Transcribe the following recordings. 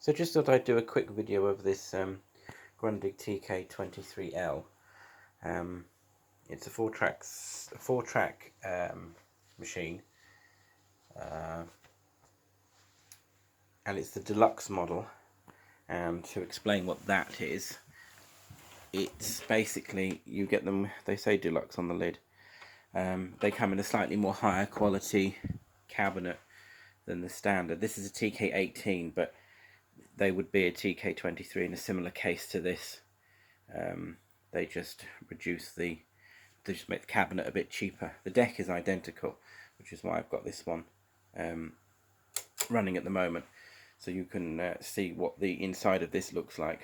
So just thought I'd do a quick video of this Grundig TK27L. It's a four-track machine, and it's the deluxe model. And to explain what that is, it's basically, you get them, they say deluxe on the lid. They come in a slightly more higher quality cabinet than the standard. This is a TK18, but they would be a TK23 in a similar case to this. They just they just make the cabinet a bit cheaper. The deck is identical, which is why I've got this one running at the moment, so you can see what the inside of this looks like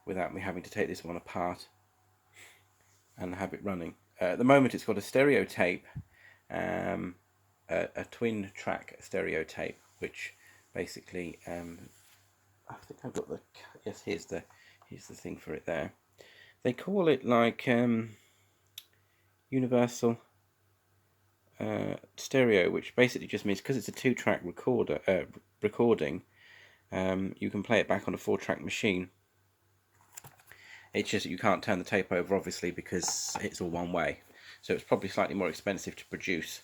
without me having to take this one apart and have it running. At the moment it's got a stereo tape, a twin track stereo tape, which basically I think I've got the, yes, here's the thing for it there. They call it like universal stereo, which basically just means because it's a two-track recording, you can play it back on a four-track machine. It's just that you can't turn the tape over, obviously, because it's all one way. So it's probably slightly more expensive to produce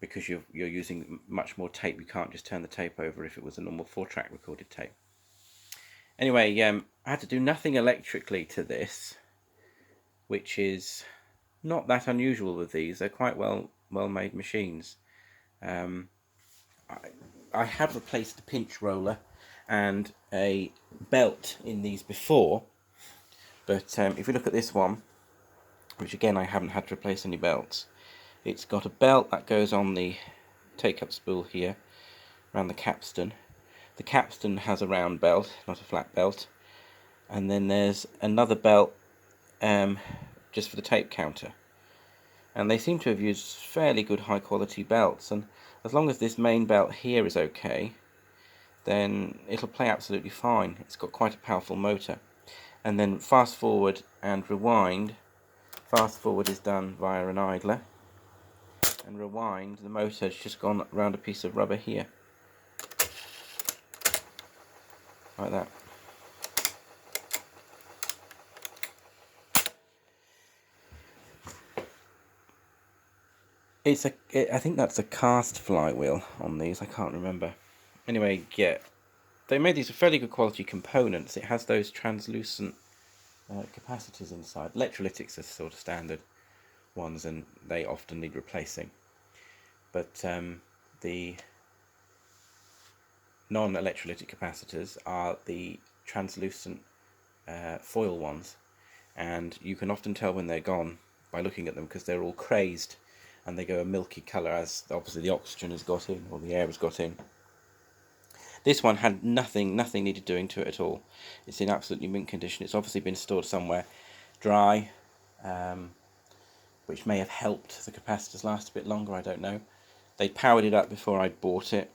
because you're using much more tape. You can't just turn the tape over if it was a normal four-track recorded tape. Anyway, I had to do nothing electrically to this, which is not that unusual with these. They're quite well made machines. I have replaced a pinch roller and a belt in these before, but if you look at this one, which again I haven't had to replace any belts, it's got a belt that goes on the take-up spool here around the capstan. The capstan has a round belt, not a flat belt, and then there's another belt just for the tape counter. And they seem to have used fairly good high quality belts, and as long as this main belt here is okay, then it'll play absolutely fine. It's got quite a powerful motor. And then fast forward and rewind. Fast forward is done via an idler, and rewind, the motor's just gone around a piece of rubber here, like that. I think that's a cast flywheel on these, I can't remember. Anyway, yeah, they made these fairly good quality components. It has those translucent capacitors inside. Electrolytics are sort of standard ones, and they often need replacing. But the non-electrolytic capacitors are the translucent foil ones, and you can often tell when they're gone by looking at them because they're all crazed and they go a milky colour as obviously the oxygen has got in, or the air has got in. This one had nothing needed doing to it at all. It's in absolutely mint condition. It's obviously been stored somewhere dry, which may have helped the capacitors last a bit longer, I don't know. They powered it up before I bought it,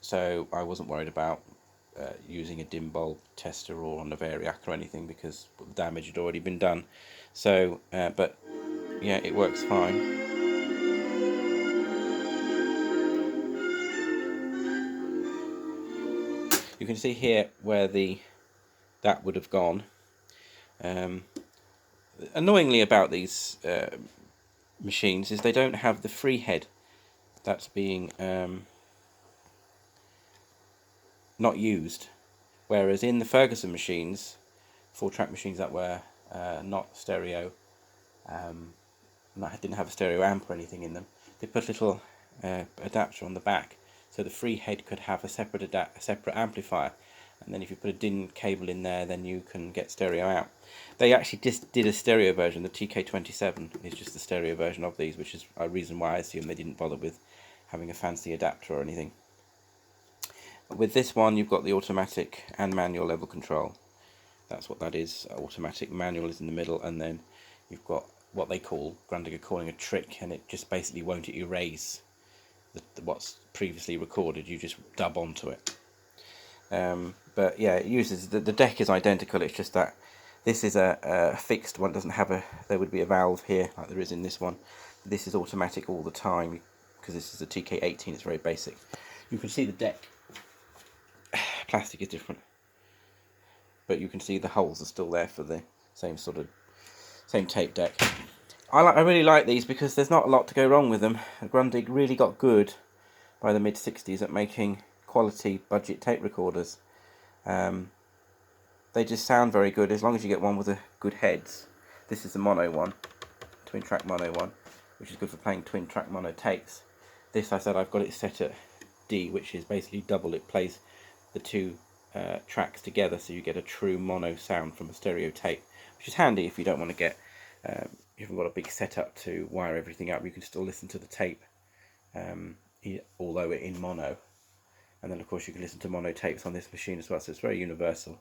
so I wasn't worried about using a dim bulb tester or on a variac or anything because the damage had already been done. So, but yeah, it works fine. You can see here where that would have gone. Annoyingly about these machines is they don't have the free head that's being not used, whereas in the Ferguson machines, four-track machines that were not stereo, didn't have a stereo amp or anything in them, they put a little adapter on the back so the free head could have a separate amplifier, and then if you put a DIN cable in there, then you can get stereo out. They actually just did a stereo version. The TK27 is just the stereo version of these, which is a reason why I assume they didn't bother with having a fancy adapter or anything. With this one, you've got the automatic and manual level control. That's what that is. Automatic, manual is in the middle, and then you've got what they call, Grundig are calling a trick, and it just basically won't erase what's previously recorded. You just dub onto it. But yeah, it uses the deck is identical. It's just that this is a fixed one. It doesn't have there would be a valve here like there is in this one. This is automatic all the time. because this is a TK18, it's very basic. You can see the deck, plastic is different, but you can see the holes are still there for the same tape deck. I really like these because there's not a lot to go wrong with them. Grundig really got good by the mid-60s at making quality budget tape recorders. They just sound very good as long as you get one with a good heads. This is the mono one, twin track mono one, which is good for playing twin track mono tapes. This, I said, I've got it set at D, which is basically double. It plays the two tracks together, so you get a true mono sound from a stereo tape, which is handy if you don't want to get, you haven't got a big setup to wire everything up. You can still listen to the tape, although in mono. And then of course you can listen to mono tapes on this machine as well, so it's very universal.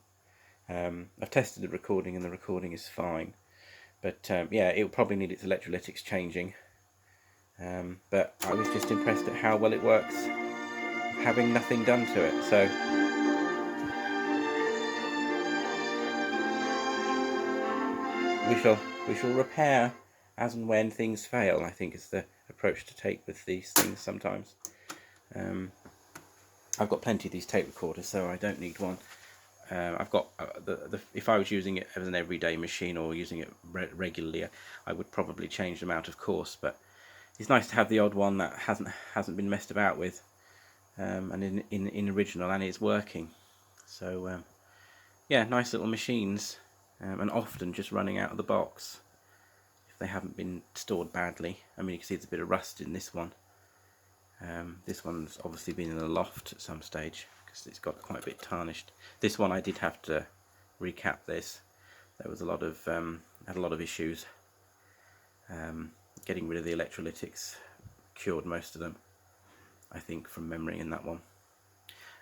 I've tested the recording and the recording is fine, but yeah, it will probably need its electrolytics changing. But I was just impressed at how well it works, having nothing done to it. So we shall repair as and when things fail, I think is the approach to take with these things sometimes. I've got plenty of these tape recorders, so I don't need one. I've got if I was using it as an everyday machine or using it regularly, I would probably change them out, of course. But it's nice to have the odd one that hasn't been messed about with, and in original, and it's working. So yeah, nice little machines, and often just running out of the box if they haven't been stored badly. I mean, you can see there's a bit of rust in this one. This one's obviously been in a loft at some stage because it's got quite a bit tarnished. This one I did have to recap this. There was a lot of had a lot of issues. Getting rid of the electrolytics cured most of them, I think, from memory in that one.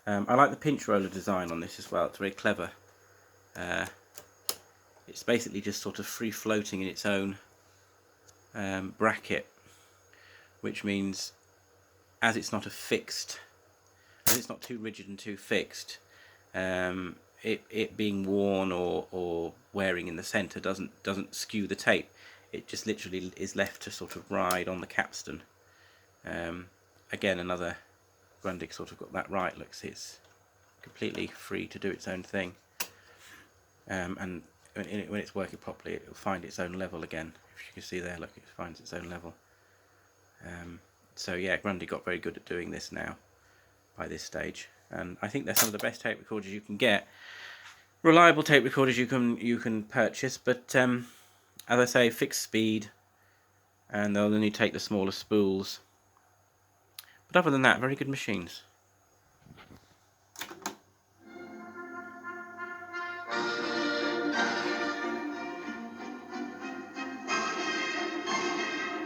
I like the pinch roller design on this as well. It's very clever. It's basically just sort of free floating in its own bracket, which means as it's not too rigid and too fixed, it being worn or wearing in the centre doesn't skew the tape. It just literally is left to sort of ride on the capstan. Again, another Grundig sort of got that right. Looks, it's completely free to do its own thing, and when it's working properly, it will find its own level again. If you can see there, look, it finds its own level. So yeah, Grundig got very good at doing this now by this stage, and I think they're some of the best tape recorders you can get. Reliable tape recorders you can purchase, but as I say, fixed speed, and they'll only take the smaller spools. But other than that, very good machines.